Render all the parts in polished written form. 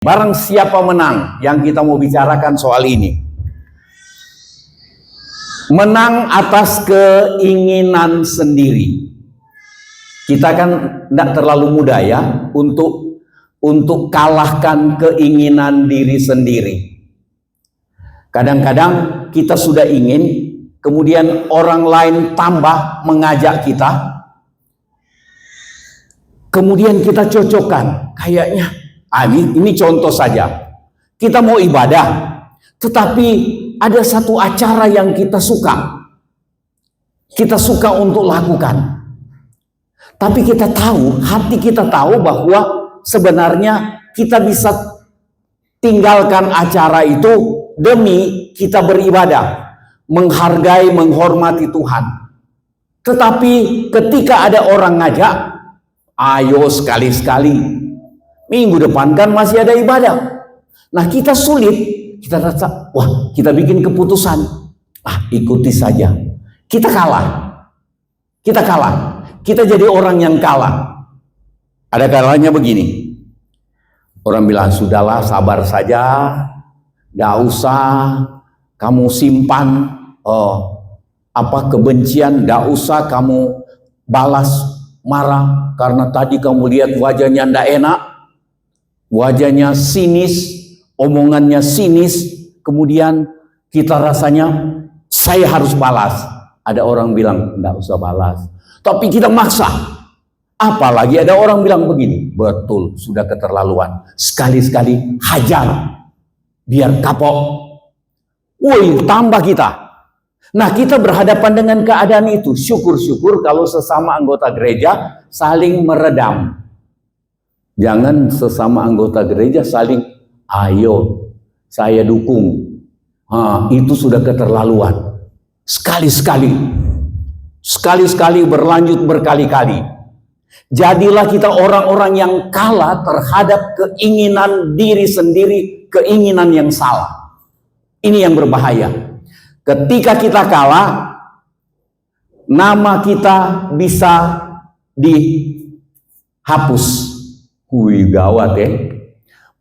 Barang siapa menang, yang kita mau bicarakan soal ini. Menang atas keinginan sendiri. Kita kan tidak terlalu mudah ya untuk kalahkan keinginan diri sendiri. Kadang-kadang kita sudah ingin, kemudian orang lain tambah mengajak kita, kemudian kita cocokkan, kayaknya ini contoh saja. Kita mau ibadah, tetapi ada satu acara yang kita suka. Kita suka untuk lakukan. Tapi kita tahu, hati kita tahu bahwa sebenarnya kita bisa tinggalkan acara itu demi kita beribadah, menghargai, menghormati Tuhan. Tetapi ketika ada orang ngajak, ayo sekali-sekali. Minggu depan kan masih ada ibadah. Nah kita sulit, kita rasa, wah kita bikin keputusan, ikuti saja. Kita kalah. Kita jadi orang yang kalah. Ada kalanya begini, orang bilang, sudahlah sabar saja, gak usah kamu simpan kebencian, gak usah kamu balas marah, karena tadi kamu lihat wajahnya ndak enak, wajahnya sinis, omongannya sinis, kemudian kita rasanya saya harus balas. Ada orang bilang enggak usah balas, tapi kita maksa. Apalagi ada orang bilang begini, betul, sudah keterlaluan, sekali-sekali hajar biar kapok. Woi, tambah kita. Nah, kita berhadapan dengan keadaan itu. Syukur-syukur kalau sesama anggota gereja saling meredam. Jangan sesama anggota gereja saling, ayo, saya dukung. Itu sudah keterlaluan. Sekali-sekali berlanjut berkali-kali. Jadilah kita orang-orang yang kalah terhadap keinginan diri sendiri, keinginan yang salah. Ini yang berbahaya. Ketika kita kalah, nama kita bisa dihapus. Gawat ya.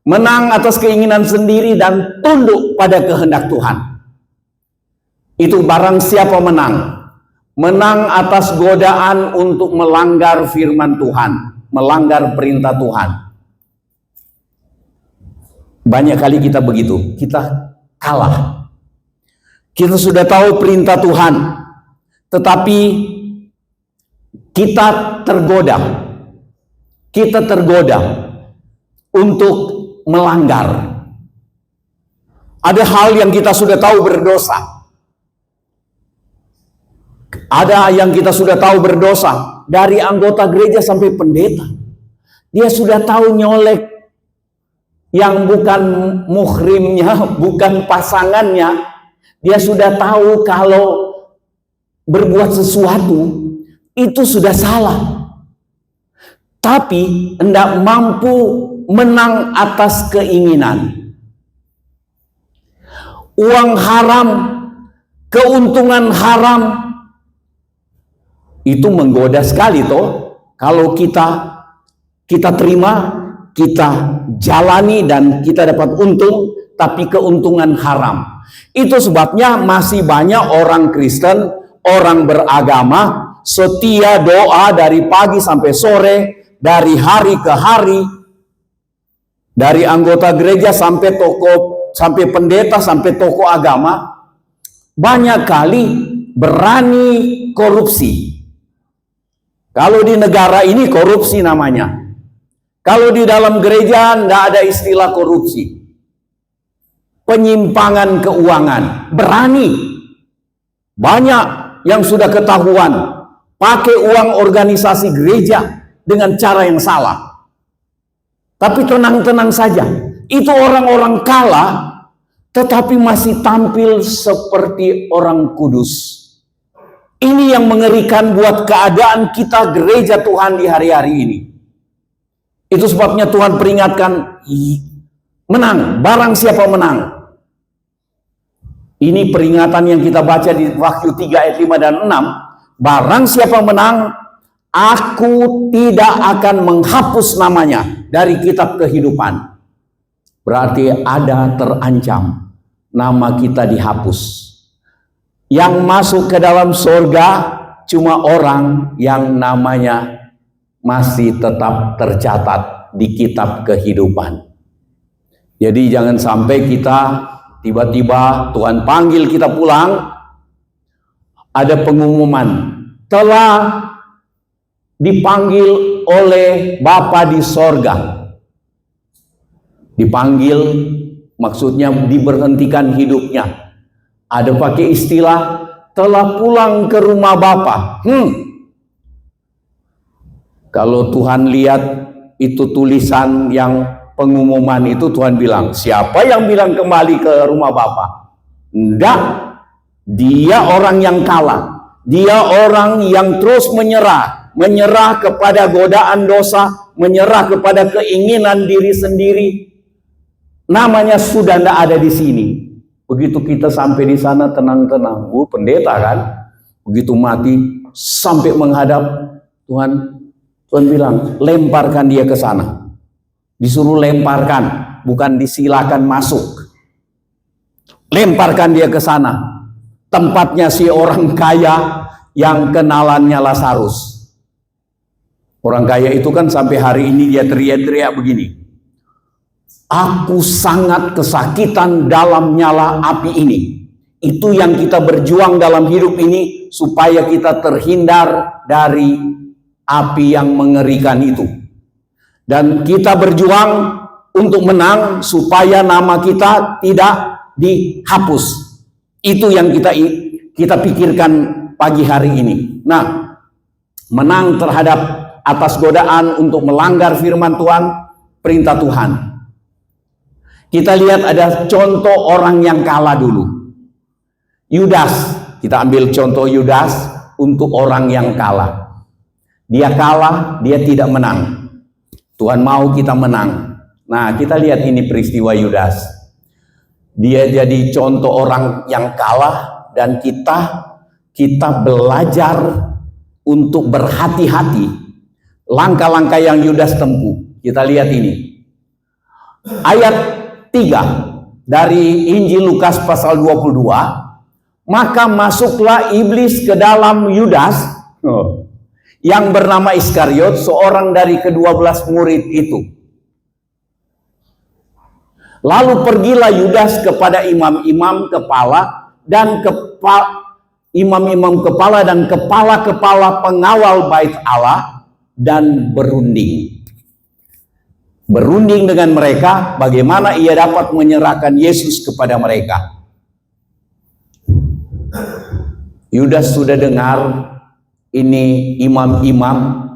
Menang atas keinginan sendiri dan tunduk pada kehendak Tuhan. Itu barang siapa menang. Menang atas godaan untuk melanggar firman Tuhan, melanggar perintah Tuhan. Banyak kali kita begitu, kita kalah. Kita sudah tahu perintah Tuhan, tetapi kita tergoda untuk melanggar. Ada hal yang kita sudah tahu berdosa. Ada yang kita sudah tahu berdosa, dari anggota gereja sampai pendeta. Dia sudah tahu nyolek yang bukan muhrimnya, bukan pasangannya. Dia sudah tahu kalau berbuat sesuatu itu sudah salah. Tapi hendak mampu menang atas keinginan. Uang haram, keuntungan haram, itu menggoda sekali toh. Kalau kita terima, kita jalani dan kita dapat untung, tapi keuntungan haram. Itu sebabnya masih banyak orang Kristen, orang beragama, setia doa dari pagi sampai sore, dari hari ke hari, dari anggota gereja sampai toko, sampai pendeta, sampai tokoh agama, banyak kali berani korupsi. Kalau di negara ini korupsi namanya. Kalau di dalam gereja tidak ada istilah korupsi. Penyimpangan keuangan, berani. Banyak yang sudah ketahuan pakai uang organisasi gereja dengan cara yang salah. Tapi tenang-tenang saja. Itu orang-orang kalah, tetapi masih tampil seperti orang kudus. Ini yang mengerikan buat keadaan kita gereja Tuhan di hari-hari ini. Itu sebabnya Tuhan peringatkan, menang, barang siapa menang. Ini peringatan yang kita baca di Wahyu 3 ayat 5 dan 6. Barang siapa menang, aku tidak akan menghapus namanya dari kitab kehidupan. berarti ada terancam nama kita dihapus. Yang masuk ke dalam surga cuma orang yang namanya masih tetap tercatat di kitab kehidupan. Jadi jangan sampai kita tiba-tiba Tuhan panggil kita pulang, ada pengumuman, telah dipanggil oleh Bapa di sorga. Dipanggil maksudnya diberhentikan hidupnya. Ada pakai istilah telah pulang ke rumah Bapa. Kalau Tuhan lihat itu tulisan yang pengumuman itu, Tuhan bilang, siapa yang bilang kembali ke rumah Bapa? Enggak. Dia orang yang kalah. Dia orang yang terus menyerah kepada godaan dosa, menyerah kepada keinginan diri sendiri. Namanya sudah tidak ada di sini. Begitu kita sampai di sana tenang-tenang, pendeta kan, begitu mati sampai menghadap Tuhan bilang, lemparkan dia ke sana. Disuruh lemparkan, bukan disilakan masuk. Lemparkan dia ke sana. Tempatnya si orang kaya yang kenalannya Lazarus. Orang kaya itu kan sampai hari ini dia teriak-teriak begini, aku sangat kesakitan dalam nyala api ini. Itu yang kita berjuang dalam hidup ini, supaya kita terhindar dari api yang mengerikan itu. Dan kita berjuang untuk menang supaya nama kita tidak dihapus. Itu yang kita pikirkan pagi hari ini. Nah, menang terhadap atas godaan untuk melanggar firman Tuhan, perintah Tuhan. Kita lihat ada contoh orang yang kalah dulu. Yudas, kita ambil contoh Yudas untuk orang yang kalah. Dia kalah, dia tidak menang. Tuhan mau kita menang. Nah, kita lihat ini peristiwa Yudas. Dia jadi contoh orang yang kalah, dan kita belajar untuk berhati-hati langkah-langkah yang Yudas tempuh. Kita lihat ini. Ayat 3 dari Injil Lukas pasal 22, maka masuklah iblis ke dalam Yudas yang bernama Iskariot, seorang dari ke-12 murid itu. Lalu pergilah Yudas kepada imam-imam kepala dan imam-imam kepala dan kepala-kepala pengawal bait Allah, dan berunding dengan mereka bagaimana ia dapat menyerahkan Yesus kepada mereka. Yudas sudah dengar ini imam-imam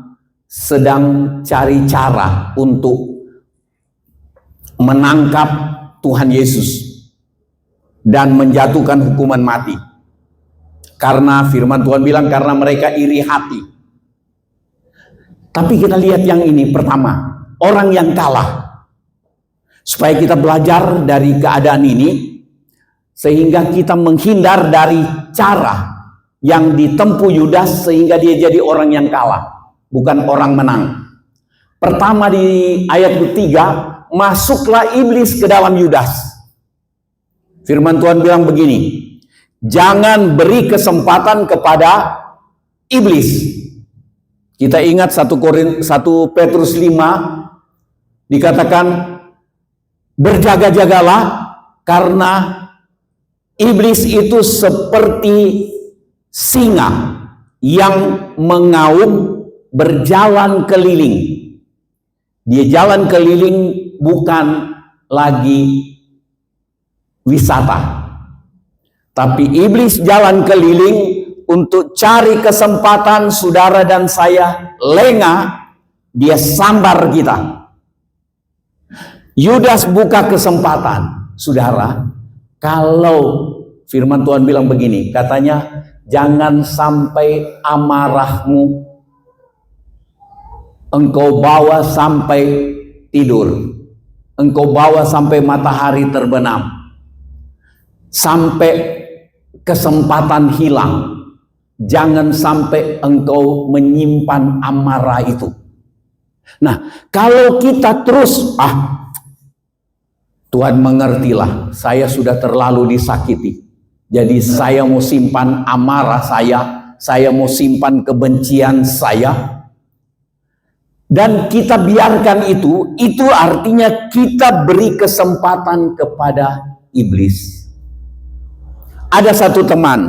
sedang cari cara untuk menangkap Tuhan Yesus dan menjatuhkan hukuman mati. Karena firman Tuhan bilang karena mereka iri hati. Tapi kita lihat yang ini pertama, orang yang kalah. Supaya kita belajar dari keadaan ini, sehingga kita menghindar dari cara yang ditempuh Yudas, sehingga dia jadi orang yang kalah, bukan orang menang. Pertama di ayat ketiga, masuklah iblis ke dalam Yudas. Firman Tuhan bilang begini, jangan beri kesempatan kepada iblis. Kita ingat 1 Petrus 5 dikatakan, berjaga-jagalah karena iblis itu seperti singa yang mengaum berjalan keliling. Dia jalan keliling, bukan lagi wisata. Tapi iblis jalan keliling untuk cari kesempatan saudara dan saya lengah, dia sambar kita. Yudas buka kesempatan, saudara. Kalau firman Tuhan bilang begini, katanya jangan sampai amarahmu engkau bawa sampai tidur, engkau bawa sampai matahari terbenam, sampai kesempatan hilang. Jangan sampai engkau menyimpan amarah itu. Nah, kalau kita terus Tuhan mengertilah, saya sudah terlalu disakiti. Jadi saya mau simpan amarah saya mau simpan kebencian saya. Dan kita biarkan itu artinya kita beri kesempatan kepada iblis. Ada satu teman,